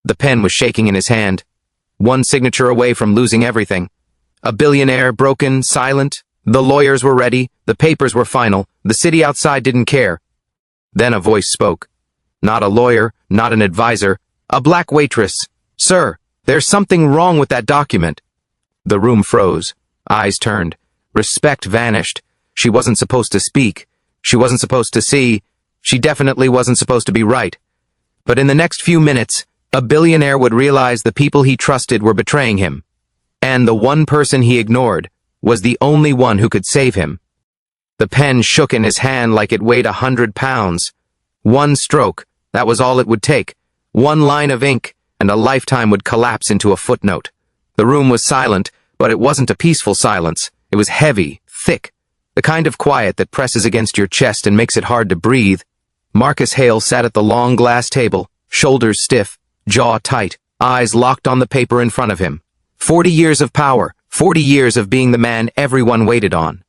The pen was shaking in his hand, one signature away from losing everything. A billionaire, broken, silent. The lawyers were ready, the papers were final, the city outside didn't care. Then a voice spoke. Not a lawyer, not an advisor, a black waitress. "Sir, there's something wrong with that document." The room froze. Eyes turned. Respect vanished. She wasn't supposed to speak. She wasn't supposed to see. She definitely wasn't supposed to be right. But in the next few minutes, a billionaire would realize the people he trusted were betraying him. And the one person he ignored was the only one who could save him. The pen shook in his hand like it weighed 100 pounds. One stroke, that was all it would take. One line of ink, and a lifetime would collapse into a footnote. The room was silent, but it wasn't a peaceful silence. It was heavy, thick, the kind of quiet that presses against your chest and makes it hard to breathe. Marcus Hale sat at the long glass table, shoulders stiff, jaw tight, eyes locked on the paper in front of him. 40 years of power, 40 years of being the man everyone waited on.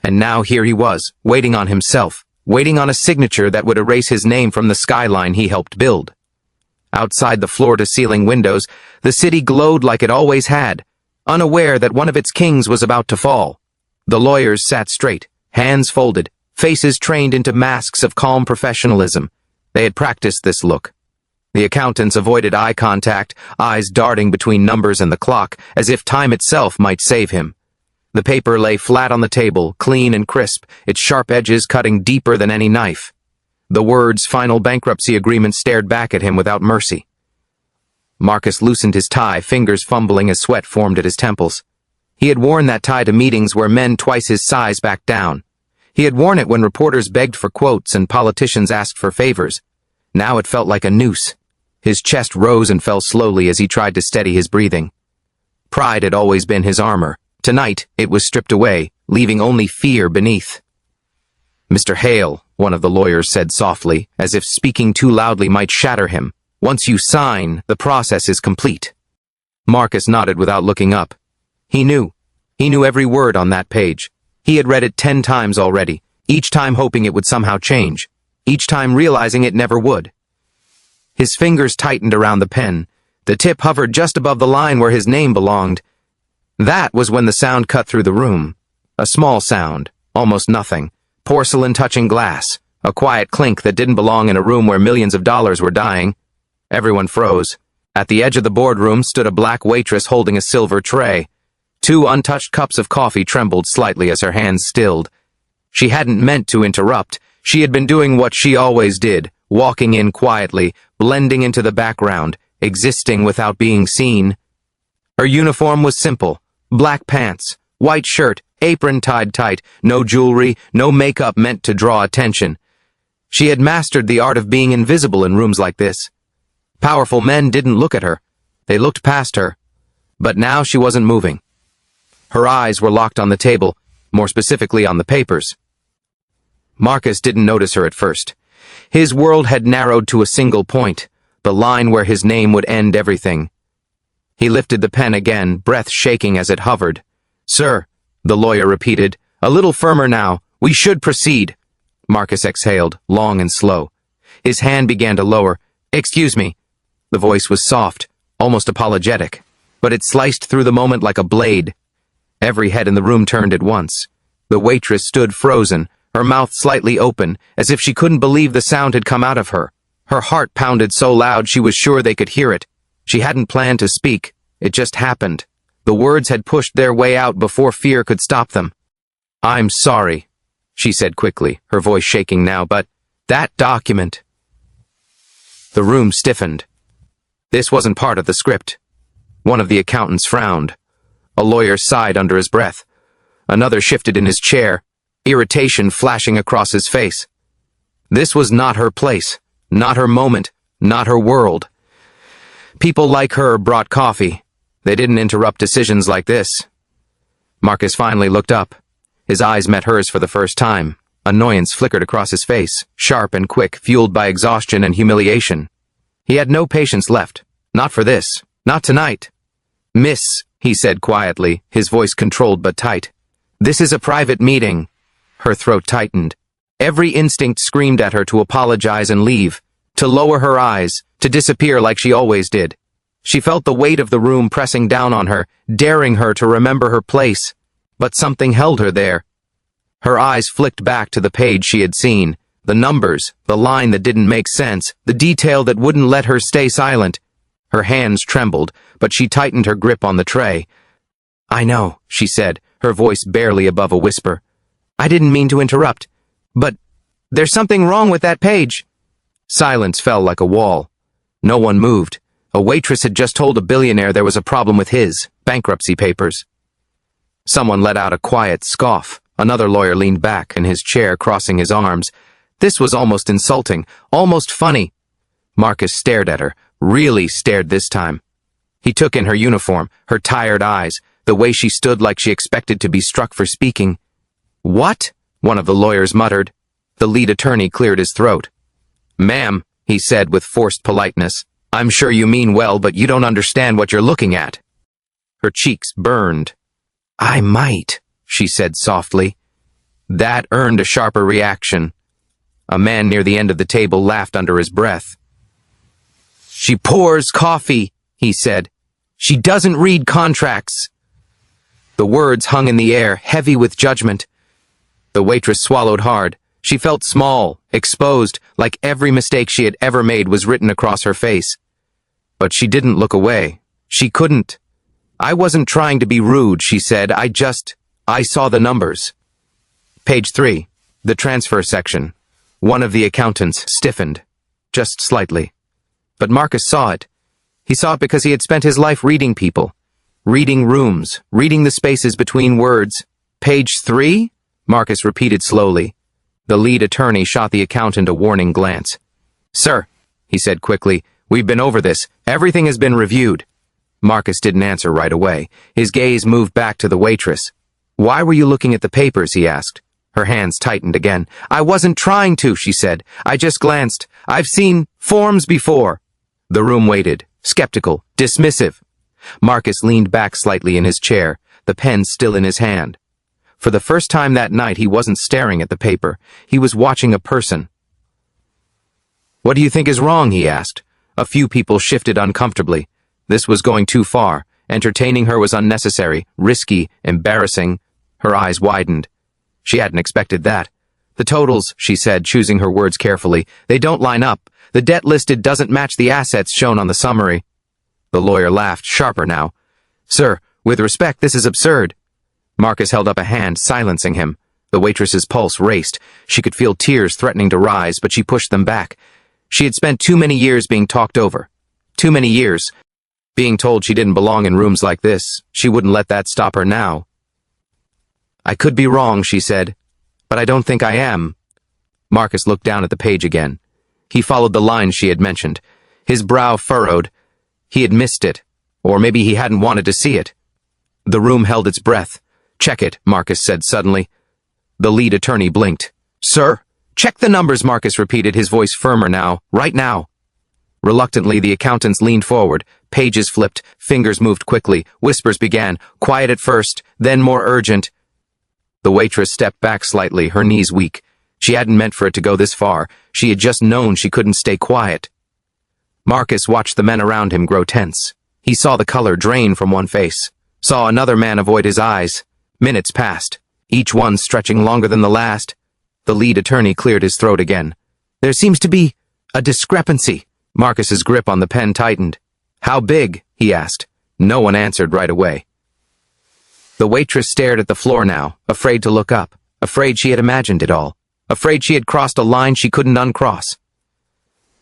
And now here he was, waiting on himself, waiting on a signature that would erase his name from the skyline he helped build. Outside the floor-to-ceiling windows, the city glowed like it always had, unaware that one of its kings was about to fall. The lawyers sat straight, hands folded, faces trained into masks of calm professionalism. They had practiced this look. The accountants avoided eye contact, eyes darting between numbers and the clock, as if time itself might save him. The paper lay flat on the table, clean and crisp, its sharp edges cutting deeper than any knife. The words "final bankruptcy agreement" stared back at him without mercy. Marcus loosened his tie, fingers fumbling as sweat formed at his temples. He had worn that tie to meetings where men twice his size backed down. He had worn it when reporters begged for quotes and politicians asked for favors. Now it felt like a noose. His chest rose and fell slowly as he tried to steady his breathing. Pride had always been his armor. Tonight, it was stripped away, leaving only fear beneath. "Mr. Hale," one of the lawyers said softly, as if speaking too loudly might shatter him. "Once you sign, the process is complete." Marcus nodded without looking up. He knew. He knew every word on that page. He had read it 10 times already, each time hoping it would somehow change, each time realizing it never would. His fingers tightened around the pen. The tip hovered just above the line where his name belonged. That was when the sound cut through the room. A small sound, almost nothing. Porcelain touching glass. A quiet clink that didn't belong in a room where millions of dollars were dying. Everyone froze. At the edge of the boardroom stood a black waitress holding a silver tray. 2 untouched cups of coffee trembled slightly as her hands stilled. She hadn't meant to interrupt. She had been doing what she always did, walking in quietly, blending into the background, existing without being seen. Her uniform was simple. Black pants, white shirt, apron tied tight, no jewelry, no makeup meant to draw attention. She had mastered the art of being invisible in rooms like this. Powerful men didn't look at her. They looked past her. But now she wasn't moving. Her eyes were locked on the table, more specifically on the papers. Marcus didn't notice her at first. His world had narrowed to a single point, the line where his name would end everything. He lifted the pen again, breath shaking as it hovered. "Sir," the lawyer repeated, "a little firmer now. We should proceed." Marcus exhaled, long and slow. His hand began to lower. "Excuse me." The voice was soft, almost apologetic, but it sliced through the moment like a blade. Every head in the room turned at once. The waitress stood frozen, her mouth slightly open, as if she couldn't believe the sound had come out of her. Her heart pounded so loud she was sure they could hear it. She hadn't planned to speak. It just happened. The words had pushed their way out before fear could stop them. "I'm sorry," she said quickly, her voice shaking now, "but that document—" The room stiffened. This wasn't part of the script. One of the accountants frowned. A lawyer sighed under his breath. Another shifted in his chair, irritation flashing across his face. This was not her place, not her moment, not her world. People like her brought coffee. They didn't interrupt decisions like this. Marcus finally looked up. His eyes met hers for the first time. Annoyance flickered across his face, sharp and quick, fueled by exhaustion and humiliation. He had no patience left. Not for this. Not tonight. "Miss," he said quietly, his voice controlled but tight. "This is a private meeting." Her throat tightened. Every instinct screamed at her to apologize and leave. to lower her eyes, to disappear like she always did. She felt the weight of the room pressing down on her, daring her to remember her place. But something held her there. Her eyes flicked back to the page she had seen, the numbers, the line that didn't make sense, the detail that wouldn't let her stay silent. Her hands trembled, but she tightened her grip on the tray. "I know," she said, her voice barely above a whisper. "I didn't mean to interrupt, but there's something wrong with that page." Silence fell like a wall. No one moved. A waitress had just told a billionaire there was a problem with his bankruptcy papers. Someone let out a quiet scoff. Another lawyer leaned back in his chair, crossing his arms. This was almost insulting, almost funny. Marcus stared at her, really stared this time. He took in her uniform, her tired eyes, the way she stood like she expected to be struck for speaking. "What?" one of the lawyers muttered. The lead attorney cleared his throat. "Ma'am," he said with forced politeness, "I'm sure you mean well, but you don't understand what you're looking at." Her cheeks burned. "I might," she said softly. That earned a sharper reaction. A man near the end of the table laughed under his breath. "She pours coffee," he said. "She doesn't read contracts." The words hung in the air, heavy with judgment. The waitress swallowed hard. She felt small, exposed, like every mistake she had ever made was written across her face. But she didn't look away. She couldn't. "I wasn't trying to be rude," she said. I saw the numbers." Page 3, the transfer section. One of the accountants stiffened, just slightly. But Marcus saw it. He saw it because he had spent his life reading people, reading rooms, reading the spaces between words. "Page 3? Marcus repeated slowly. The lead attorney shot the accountant a warning glance. "Sir," he said quickly, "we've been over this. Everything has been reviewed." Marcus didn't answer right away. His gaze moved back to the waitress. "Why were you looking at the papers?" he asked. Her hands tightened again. "I wasn't trying to," she said. "I just glanced. I've seen forms before." The room waited, skeptical, dismissive. Marcus leaned back slightly in his chair, the pen still in his hand. For the first time that night, he wasn't staring at the paper. He was watching a person. "What do you think is wrong?" he asked. A few people shifted uncomfortably. This was going too far. Entertaining her was unnecessary, risky, embarrassing. Her eyes widened. She hadn't expected that. "The totals," she said, choosing her words carefully, "they don't line up. The debt listed doesn't match the assets shown on the summary." The lawyer laughed, sharper now. "Sir, with respect, this is absurd." Marcus held up a hand, silencing him. The waitress's pulse raced. She could feel tears threatening to rise, but she pushed them back. She had spent too many years being talked over. Too many years. Being told she didn't belong in rooms like this. She wouldn't let that stop her now. "I could be wrong," she said, "but I don't think I am." Marcus looked down at the page again. He followed the lines she had mentioned. His brow furrowed. He had missed it, or maybe he hadn't wanted to see it. The room held its breath. "Check it," Marcus said suddenly. The lead attorney blinked. "Sir, check the numbers," Marcus repeated, his voice firmer now. "Right now." Reluctantly, the accountants leaned forward. Pages flipped, fingers moved quickly, whispers began, quiet at first, then more urgent. The waitress stepped back slightly, her knees weak. She hadn't meant for it to go this far. She had just known she couldn't stay quiet. Marcus watched the men around him grow tense. He saw the color drain from one face, saw another man avoid his eyes. Minutes passed, each one stretching longer than the last. The lead attorney cleared his throat again. "There seems to be a discrepancy." Marcus's grip on the pen tightened. "How big?" he asked. No one answered right away. The waitress stared at the floor now, afraid to look up, afraid she had imagined it all, afraid she had crossed a line she couldn't uncross.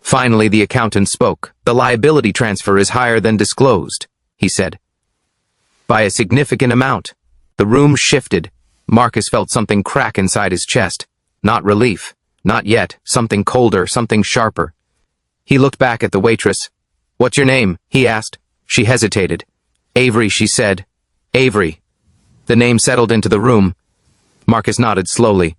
Finally, the accountant spoke. "The liability transfer is higher than disclosed," he said. "By a significant amount." The room shifted. Marcus felt something crack inside his chest. Not relief. Not yet. Something colder, something sharper. He looked back at the waitress. "What's your name?" he asked. She hesitated. "Avery," she said. "Avery." The name settled into the room. Marcus nodded slowly.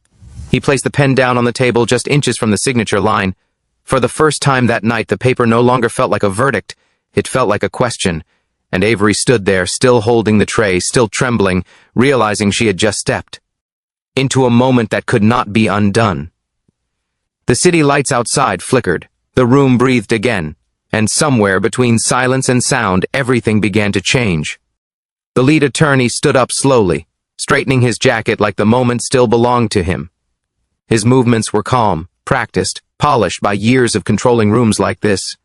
He placed the pen down on the table just inches from the signature line. For the first time that night, the paper no longer felt like a verdict. It felt like a question. And Avery stood there, still holding the tray, still trembling, realizing she had just stepped into a moment that could not be undone. The city lights outside flickered. The room breathed again, and somewhere between silence and sound, everything began to change. The lead attorney stood up slowly, straightening his jacket like the moment still belonged to him. His movements were calm, practiced, polished by years of controlling rooms like this.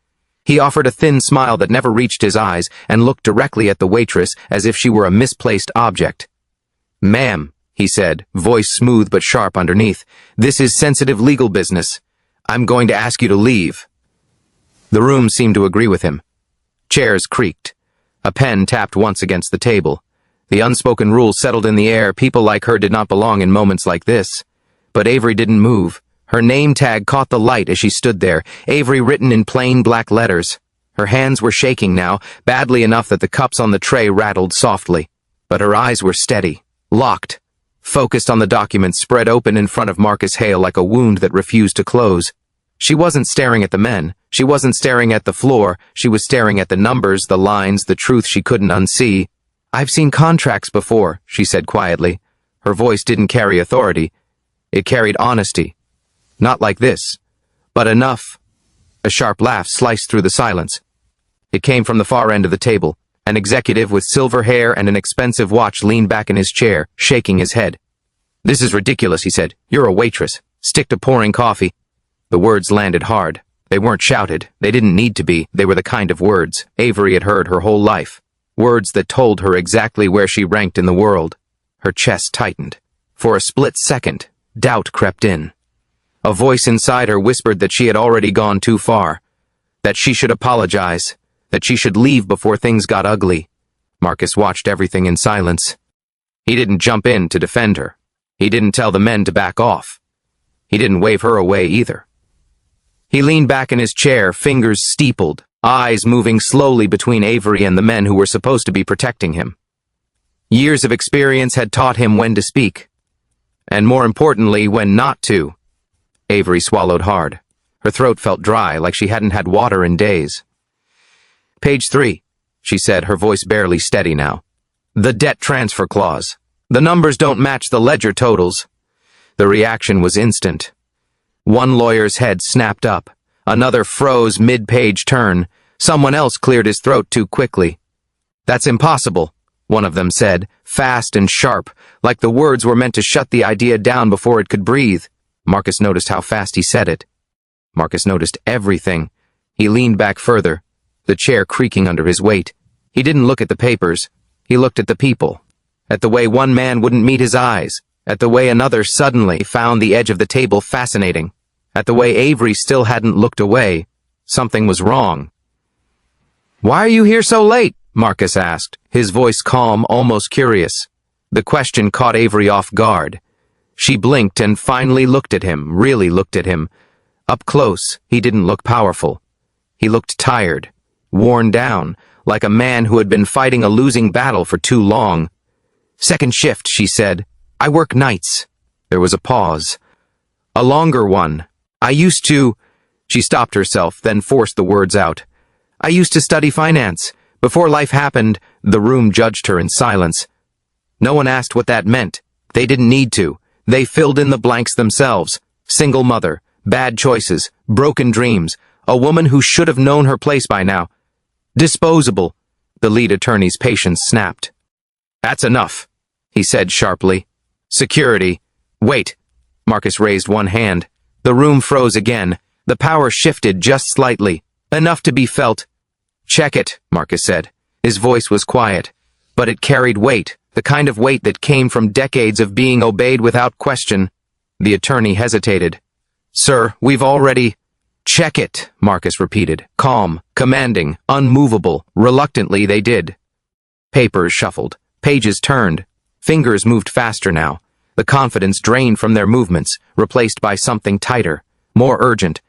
He offered a thin smile that never reached his eyes and looked directly at the waitress as if she were a misplaced object. "Ma'am," he said, voice smooth but sharp underneath, "this is sensitive legal business. I'm going to ask you to leave." The room seemed to agree with him. Chairs creaked. A pen tapped once against the table. The unspoken rule settled in the air. People like her did not belong in moments like this. But Avery didn't move. Her name tag caught the light as she stood there, Avery written in plain black letters. Her hands were shaking now, badly enough that the cups on the tray rattled softly. But her eyes were steady, locked, focused on the document spread open in front of Marcus Hale like a wound that refused to close. She wasn't staring at the men. She wasn't staring at the floor. She was staring at the numbers, the lines, the truth she couldn't unsee. "I've seen contracts before," she said quietly. Her voice didn't carry authority. It carried honesty. "Not like this. But enough." A sharp laugh sliced through the silence. It came from the far end of the table. An executive with silver hair and an expensive watch leaned back in his chair, shaking his head. "This is ridiculous," he said. "You're a waitress. Stick to pouring coffee." The words landed hard. They weren't shouted. They didn't need to be. They were the kind of words Avery had heard her whole life. Words that told her exactly where she ranked in the world. Her chest tightened. For a split second, doubt crept in. A voice inside her whispered that she had already gone too far. That she should apologize. That she should leave before things got ugly. Marcus watched everything in silence. He didn't jump in to defend her. He didn't tell the men to back off. He didn't wave her away either. He leaned back in his chair, fingers steepled, eyes moving slowly between Avery and the men who were supposed to be protecting him. Years of experience had taught him when to speak. And more importantly, when not to. Avery swallowed hard. Her throat felt dry, like she hadn't had water in days. "Page 3, she said, her voice barely steady now. "The debt transfer clause. The numbers don't match the ledger totals." The reaction was instant. One lawyer's head snapped up. Another froze mid-page turn. Someone else cleared his throat too quickly. "That's impossible," one of them said, fast and sharp, like the words were meant to shut the idea down before it could breathe. Marcus noticed how fast he said it. Marcus noticed everything. He leaned back further, the chair creaking under his weight. He didn't look at the papers. He looked at the people. At the way one man wouldn't meet his eyes. At the way another suddenly found the edge of the table fascinating. At the way Avery still hadn't looked away. Something was wrong. "Why are you here so late?" Marcus asked, his voice calm, almost curious. The question caught Avery off guard. She blinked and finally looked at him, really looked at him. Up close, he didn't look powerful. He looked tired, worn down, like a man who had been fighting a losing battle for too long. "Second shift," she said. "I work nights." There was a pause. "A longer one. I used to—" She stopped herself, then forced the words out. "I used to study finance. Before life happened," the room judged her in silence. No one asked what that meant. They didn't need to. They filled in the blanks themselves. Single mother, bad choices, broken dreams, a woman who should have known her place by now. Disposable. The lead attorney's patience snapped. "That's enough," he said sharply. "Security." "Wait." Marcus raised one hand. The room froze again. The power shifted just slightly, enough to be felt. "Check it," Marcus said. His voice was quiet, but it carried weight, the kind of weight that came from decades of being obeyed without question. The attorney hesitated. "Sir, we've already—" "Check it," Marcus repeated, calm, commanding, unmovable. Reluctantly, they did. Papers shuffled. Pages turned. Fingers moved faster now. The confidence drained from their movements, replaced by something tighter, more urgent.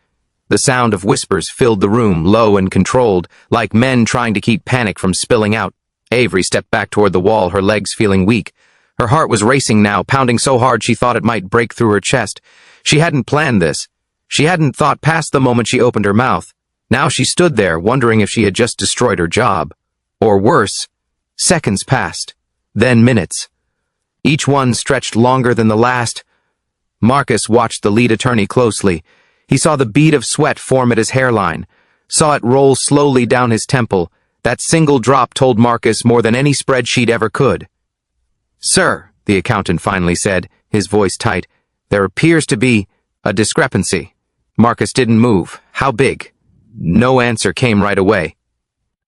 The sound of whispers filled the room, low and controlled, like men trying to keep panic from spilling out. Avery stepped back toward the wall, her legs feeling weak. Her heart was racing now, pounding so hard she thought it might break through her chest. She hadn't planned this. She hadn't thought past the moment she opened her mouth. Now she stood there, wondering if she had just destroyed her job. Or worse. Seconds passed. Then minutes. Each one stretched longer than the last. Marcus watched the lead attorney closely. He saw the bead of sweat form at his hairline, saw it roll slowly down his temple. That single drop told Marcus more than any spreadsheet ever could. "Sir," the accountant finally said, his voice tight, "there appears to be a discrepancy." Marcus didn't move. How big? No answer came right away.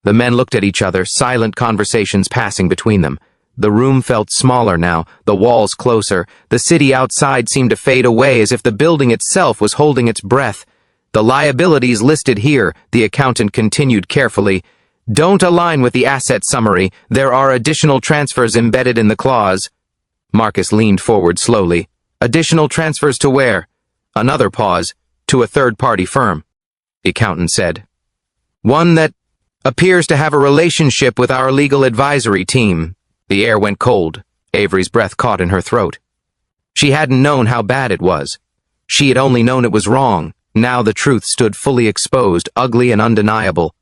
The men looked at each other, silent conversations passing between them. The room felt smaller now, the walls closer. The city outside seemed to fade away as if the building itself was holding its breath. "The liabilities listed here," the accountant continued carefully, "don't align with the asset summary. There are additional transfers embedded in the clause." Marcus leaned forward slowly. "Additional transfers to where?" Another pause. "To a third-party firm," the accountant said. "One that appears to have a relationship with our legal advisory team." The air went cold. Avery's breath caught in her throat. She hadn't known how bad it was. She had only known it was wrong. Now the truth stood fully exposed, ugly and undeniable.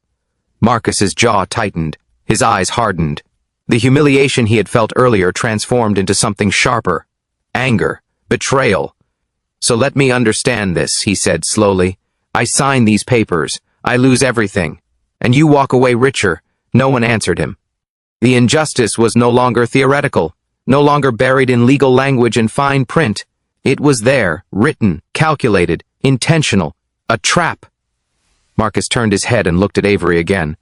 Marcus's jaw tightened. His eyes hardened. The humiliation he had felt earlier transformed into something sharper. Anger. Betrayal. "So let me understand this," he said slowly. "I sign these papers. I lose everything. And you walk away richer." No one answered him. The injustice was no longer theoretical, no longer buried in legal language and fine print. It was there, written, calculated, intentional, a trap. Marcus turned his head and looked at Avery again.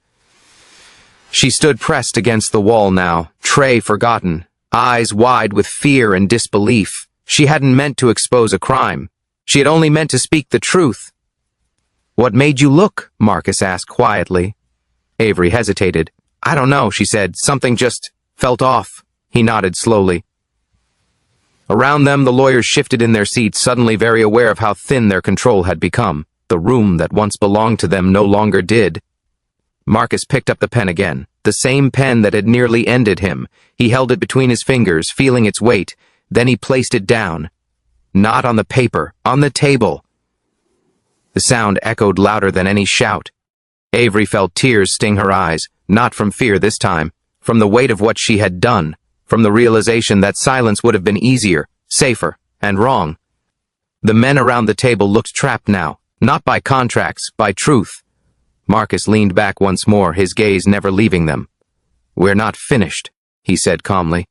She stood pressed against the wall now, tray forgotten, eyes wide with fear and disbelief. She hadn't meant to expose a crime. She had only meant to speak the truth. "What made you look?" Marcus asked quietly. Avery hesitated. "I don't know," she said. "Something just felt off." He nodded slowly. Around them, the lawyers shifted in their seats, suddenly very aware of how thin their control had become. The room that once belonged to them no longer did. Marcus picked up the pen again, the same pen that had nearly ended him. He held it between his fingers, feeling its weight. Then he placed it down. Not on the paper, on the table. The sound echoed louder than any shout. Avery felt tears sting her eyes, not from fear this time, from the weight of what she had done, from the realization that silence would have been easier, safer, and wrong. The men around the table looked trapped now, not by contracts, by truth. Marcus leaned back once more, his gaze never leaving them. "We're not finished," he said calmly.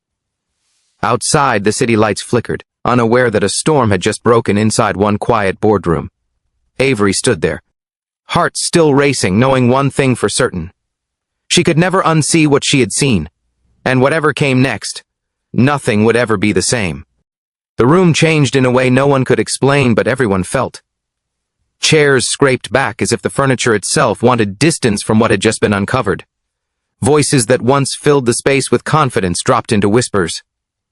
Outside, the city lights flickered, unaware that a storm had just broken inside one quiet boardroom. Avery stood there, heart still racing, knowing one thing for certain. She could never unsee what she had seen, and whatever came next, nothing would ever be the same. The room changed in a way no one could explain, but everyone felt. Chairs scraped back as if the furniture itself wanted distance from what had just been uncovered. Voices that once filled the space with confidence dropped into whispers.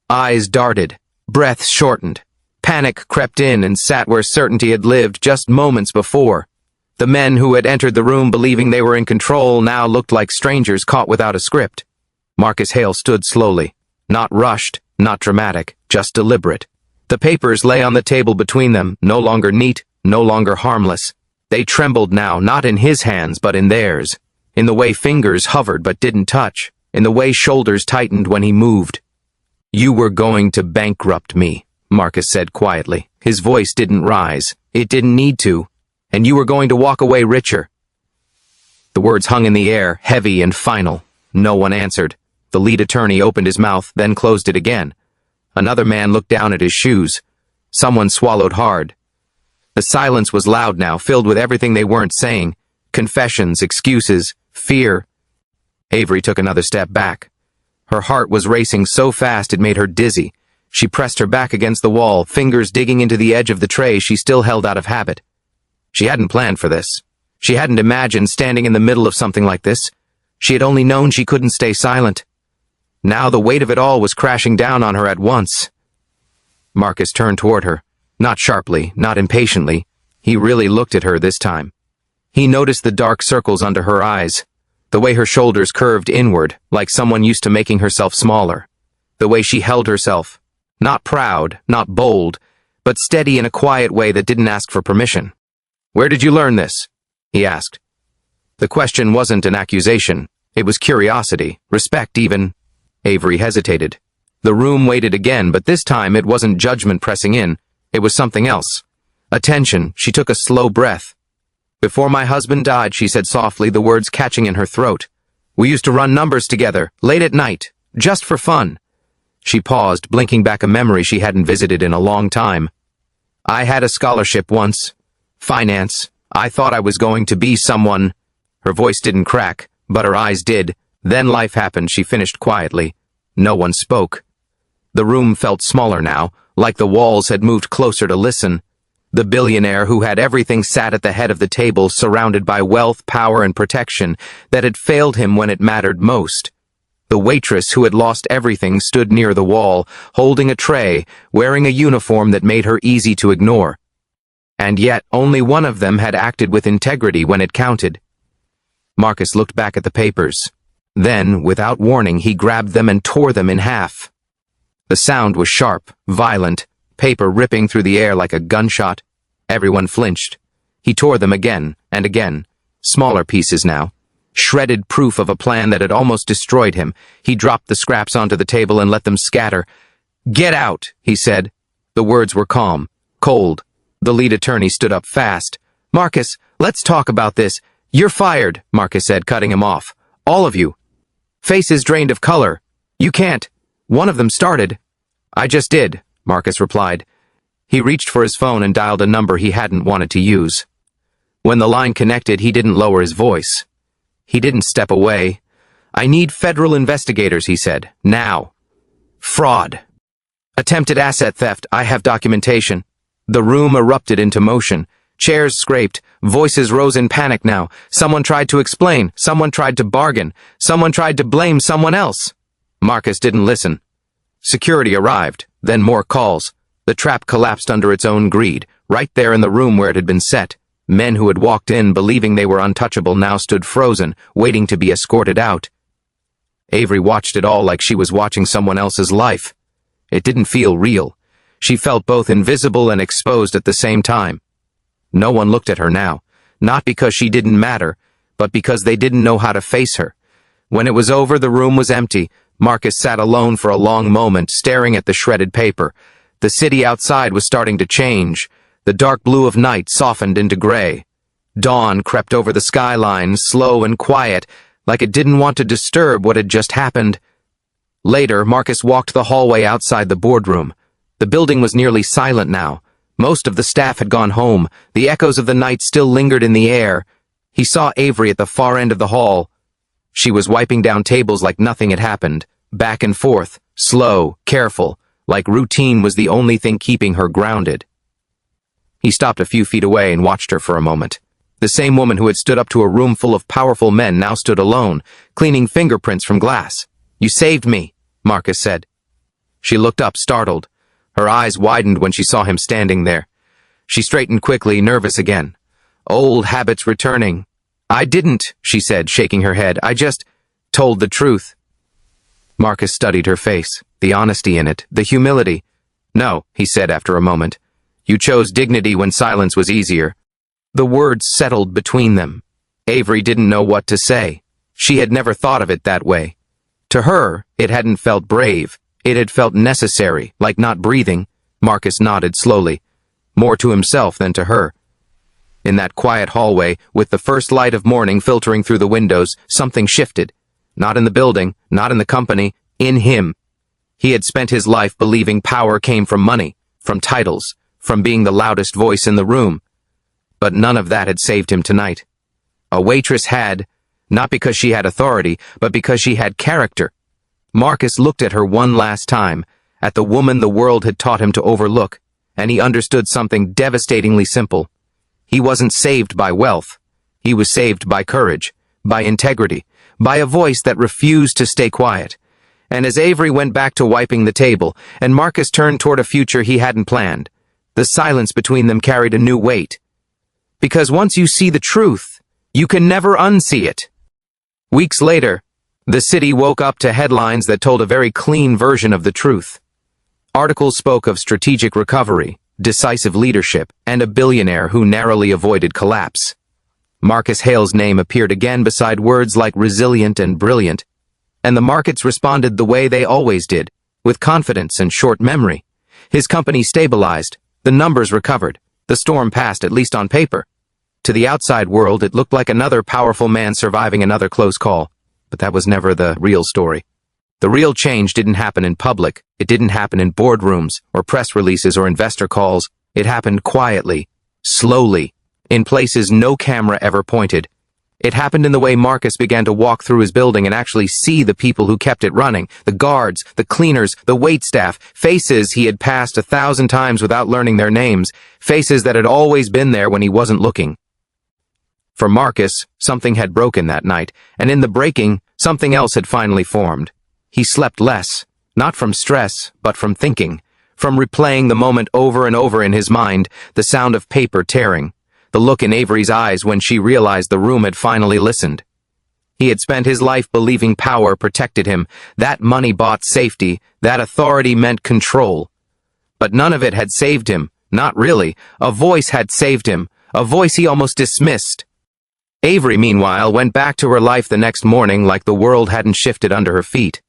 Eyes darted, breaths shortened. Panic crept in and sat where certainty had lived just moments before. The men who had entered the room believing they were in control now looked like strangers caught without a script. Marcus Hale stood slowly, not rushed, not dramatic, just deliberate. The papers lay on the table between them, no longer neat, no longer harmless. They trembled now, not in his hands, but in theirs. In the way fingers hovered but didn't touch. In the way shoulders tightened when he moved. "You were going to bankrupt me," Marcus said quietly. His voice didn't rise. It didn't need to. "And you were going to walk away richer." The words hung in the air, heavy and final. No one answered. The lead attorney opened his mouth, then closed it again. Another man looked down at his shoes. Someone swallowed hard. The silence was loud now, filled with everything they weren't saying. Confessions, excuses, fear. Avery took another step back. Her heart was racing so fast it made her dizzy. She pressed her back against the wall, fingers digging into the edge of the tray she still held out of habit. She hadn't planned for this. She hadn't imagined standing in the middle of something like this. She had only known she couldn't stay silent. Now the weight of it all was crashing down on her at once. Marcus turned toward her. Not sharply, not impatiently. He really looked at her this time. He noticed the dark circles under her eyes, the way her shoulders curved inward, like someone used to making herself smaller, the way she held herself, not proud, not bold, but steady in a quiet way that didn't ask for permission. "Where did you learn this?" he asked. The question wasn't an accusation. It was curiosity, respect even. Avery hesitated. The room waited again, but this time it wasn't judgment pressing in. It was something else. Attention, she took a slow breath. Before my husband died, she said softly, the words catching in her throat. We used to run numbers together, late at night, just for fun. She paused, blinking back a memory she hadn't visited in a long time. I had a scholarship once. Finance. I thought I was going to be someone. Her voice didn't crack, but her eyes did. Then life happened, she finished quietly. No one spoke. The room felt smaller now, like the walls had moved closer to listen. The billionaire who had everything sat at the head of the table, surrounded by wealth, power, and protection that had failed him when it mattered most. The waitress who had lost everything stood near the wall, holding a tray, wearing a uniform that made her easy to ignore. And yet, only one of them had acted with integrity when it counted. Marcus looked back at the papers. Then, without warning, he grabbed them and tore them in half. The sound was sharp, violent, paper ripping through the air like a gunshot. Everyone flinched. He tore them again and again, smaller pieces now. Shredded proof of a plan that had almost destroyed him. He dropped the scraps onto the table and let them scatter. "Get out," he said. The words were calm, cold. The lead attorney stood up fast. "Marcus, let's talk about this." "You're fired," Marcus said, cutting him off. "All of you. Faces drained of color. You can't." One of them started. "I just did," Marcus replied. He reached for his phone and dialed a number he hadn't wanted to use. When the line connected, he didn't lower his voice. He didn't step away. "I need federal investigators," he said. "Now." "Fraud. Attempted asset theft. I have documentation." The room erupted into motion. Chairs scraped. Voices rose in panic now. Someone tried to explain. Someone tried to bargain. Someone tried to blame someone else. Marcus didn't listen. Security arrived, then more calls. The trap collapsed under its own greed, right there in the room where it had been set. Men who had walked in believing they were untouchable now stood frozen, waiting to be escorted out. Avery watched it all like she was watching someone else's life. It didn't feel real. She felt both invisible and exposed at the same time. No one looked at her now, not because she didn't matter, but because they didn't know how to face her. When it was over, the room was empty. Marcus sat alone for a long moment, staring at the shredded paper. The city outside was starting to change. The dark blue of night softened into gray. Dawn crept over the skyline, slow and quiet, like it didn't want to disturb what had just happened. Later, Marcus walked the hallway outside the boardroom. The building was nearly silent now. Most of the staff had gone home. The echoes of the night still lingered in the air. He saw Avery at the far end of the hall. She was wiping down tables like nothing had happened, back and forth, slow, careful, like routine was the only thing keeping her grounded. He stopped a few feet away and watched her for a moment. The same woman who had stood up to a room full of powerful men now stood alone, cleaning fingerprints from glass. "You saved me," Marcus said. She looked up, startled. Her eyes widened when she saw him standing there. She straightened quickly, nervous again. Old habits returning. "I didn't," she said, shaking her head. "I just told the truth." Marcus studied her face, the honesty in it, the humility. "No," he said after a moment. "You chose dignity when silence was easier." The words settled between them. Avery didn't know what to say. She had never thought of it that way. To her, it hadn't felt brave. It had felt necessary, like not breathing. Marcus nodded slowly, more to himself than to her. In that quiet hallway, with the first light of morning filtering through the windows, something shifted. Not in the building, not in the company, in him. He had spent his life believing power came from money, from titles, from being the loudest voice in the room. But none of that had saved him tonight. A waitress had, not because she had authority, but because she had character. Marcus looked at her one last time, at the woman the world had taught him to overlook, and he understood something devastatingly simple. He wasn't saved by wealth. He was saved by courage, by integrity, by a voice that refused to stay quiet. And as Avery went back to wiping the table, and Marcus turned toward a future he hadn't planned, the silence between them carried a new weight. Because once you see the truth, you can never unsee it. Weeks later, the city woke up to headlines that told a very clean version of the truth. Articles spoke of strategic recovery, decisive leadership, and a billionaire who narrowly avoided collapse. Marcus Hale's name appeared again beside words like resilient and brilliant, and the markets responded the way they always did, with confidence and short memory. His company stabilized, the numbers recovered, The storm passed, at least on paper. To the outside world, it looked like another powerful man surviving another close call. But that was never the real story. The real change didn't happen in public. It didn't happen in boardrooms, or press releases, or investor calls. It happened quietly, slowly, in places no camera ever pointed. It happened in the way Marcus began to walk through his building and actually see the people who kept it running, the guards, the cleaners, the waitstaff, faces he had passed 1,000 times without learning their names, faces that had always been there when he wasn't looking. For Marcus, something had broken that night, and in the breaking, something else had finally formed. He slept less, not from stress, but from thinking, from replaying the moment over and over in his mind, the sound of paper tearing, the look in Avery's eyes when she realized the room had finally listened. He had spent his life believing power protected him, that money bought safety, that authority meant control. But none of it had saved him, not really. A voice had saved him, a voice he almost dismissed. Avery, meanwhile, went back to her life the next morning like the world hadn't shifted under her feet.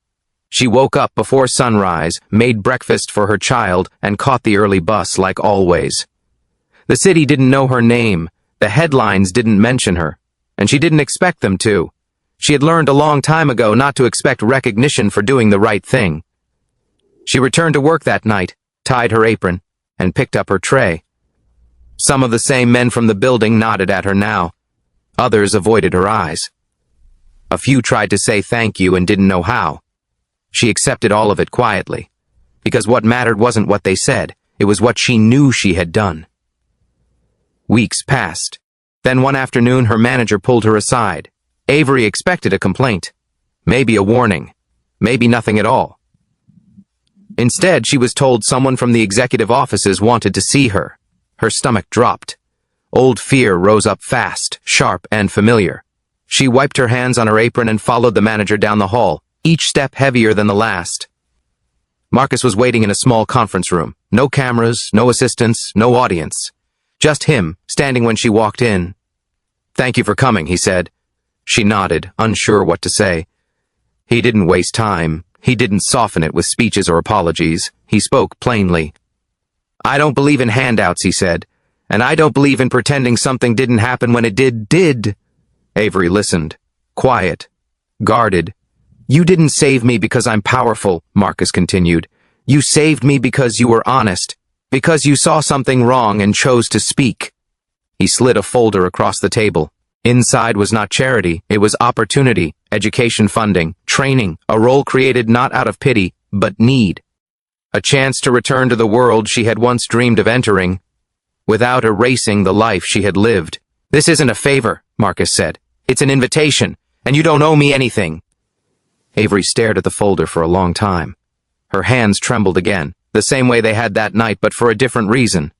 She woke up before sunrise, made breakfast for her child, and caught the early bus like always. The city didn't know her name, the headlines didn't mention her, and she didn't expect them to. She had learned a long time ago not to expect recognition for doing the right thing. She returned to work that night, tied her apron, and picked up her tray. Some of the same men from the building nodded at her now. Others avoided her eyes. A few tried to say thank you and didn't know how. She accepted all of it quietly, because what mattered wasn't what they said, it was what she knew she had done. Weeks passed. Then one afternoon her manager pulled her aside. Avery expected a complaint, maybe a warning, maybe nothing at all. Instead, she was told someone from the executive offices wanted to see her. Her stomach dropped. Old fear rose up fast, sharp, and familiar. She wiped her hands on her apron and followed the manager down the hall, each step heavier than the last. Marcus was waiting in a small conference room. No cameras, no assistants, no audience. Just him, standing when she walked in. "Thank you for coming," he said. She nodded, unsure what to say. He didn't waste time. He didn't soften it with speeches or apologies. He spoke plainly. "I don't believe in handouts," he said. "And I don't believe in pretending something didn't happen when it did. Avery listened. Quiet. Guarded. "You didn't save me because I'm powerful," Marcus continued. "You saved me because you were honest. Because you saw something wrong and chose to speak." He slid a folder across the table. Inside was not charity, it was opportunity, education funding, training, a role created not out of pity, but need. A chance to return to the world she had once dreamed of entering, without erasing the life she had lived. "This isn't a favor," Marcus said. "It's an invitation, and you don't owe me anything." Avery stared at the folder for a long time. Her hands trembled again, the same way they had that night, but for a different reason.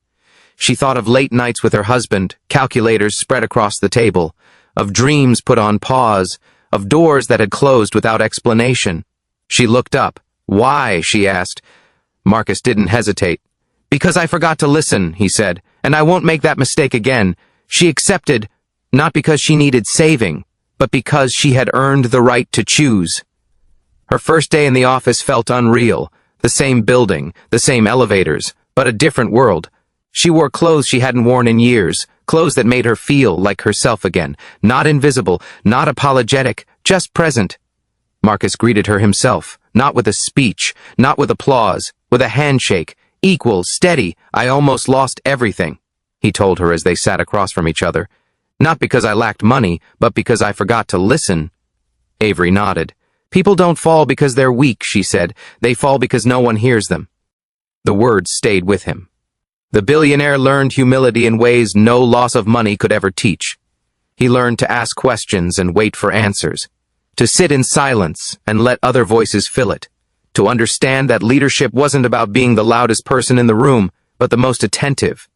She thought of late nights with her husband, calculators spread across the table, of dreams put on pause, of doors that had closed without explanation. She looked up. "Why?" she asked. Marcus didn't hesitate. "Because I forgot to listen," he said, "and I won't make that mistake again." She accepted, not because she needed saving, but because she had earned the right to choose. Her first day in the office felt unreal. The same building, the same elevators, but a different world. She wore clothes she hadn't worn in years, clothes that made her feel like herself again, not invisible, not apologetic, just present. Marcus greeted her himself, not with a speech, not with applause, with a handshake, equal, steady. "I almost lost everything," he told her as they sat across from each other. "Not because I lacked money, but because I forgot to listen." Avery nodded. "People don't fall because they're weak," she said. "They fall because no one hears them." The words stayed with him. The billionaire learned humility in ways no loss of money could ever teach. He learned to ask questions and wait for answers, to sit in silence and let other voices fill it, to understand that leadership wasn't about being the loudest person in the room, but the most attentive.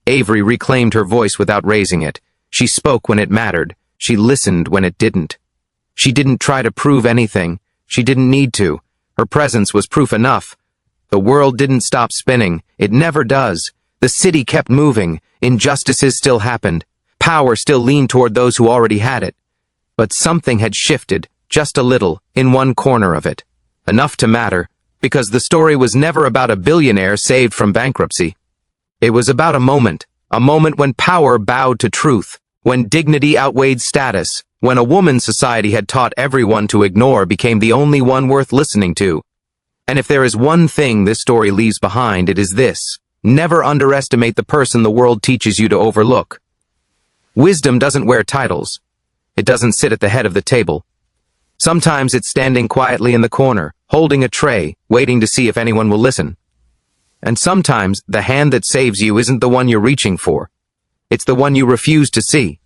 Avery reclaimed her voice without raising it. She spoke when it mattered. She listened when it didn't. She didn't try to prove anything. She didn't need to. Her presence was proof enough. The world didn't stop spinning. It never does. The city kept moving. Injustices still happened. Power still leaned toward those who already had it. But something had shifted, just a little, in one corner of it. Enough to matter, because the story was never about a billionaire saved from bankruptcy. It was about a moment when power bowed to truth, when dignity outweighed status, when a woman society had taught everyone to ignore became the only one worth listening to. And if there is one thing this story leaves behind, it is this: never underestimate the person the world teaches you to overlook. Wisdom doesn't wear titles. It doesn't sit at the head of the table. Sometimes it's standing quietly in the corner, holding a tray, waiting to see if anyone will listen. And sometimes the hand that saves you isn't the one you're reaching for. It's the one you refuse to see.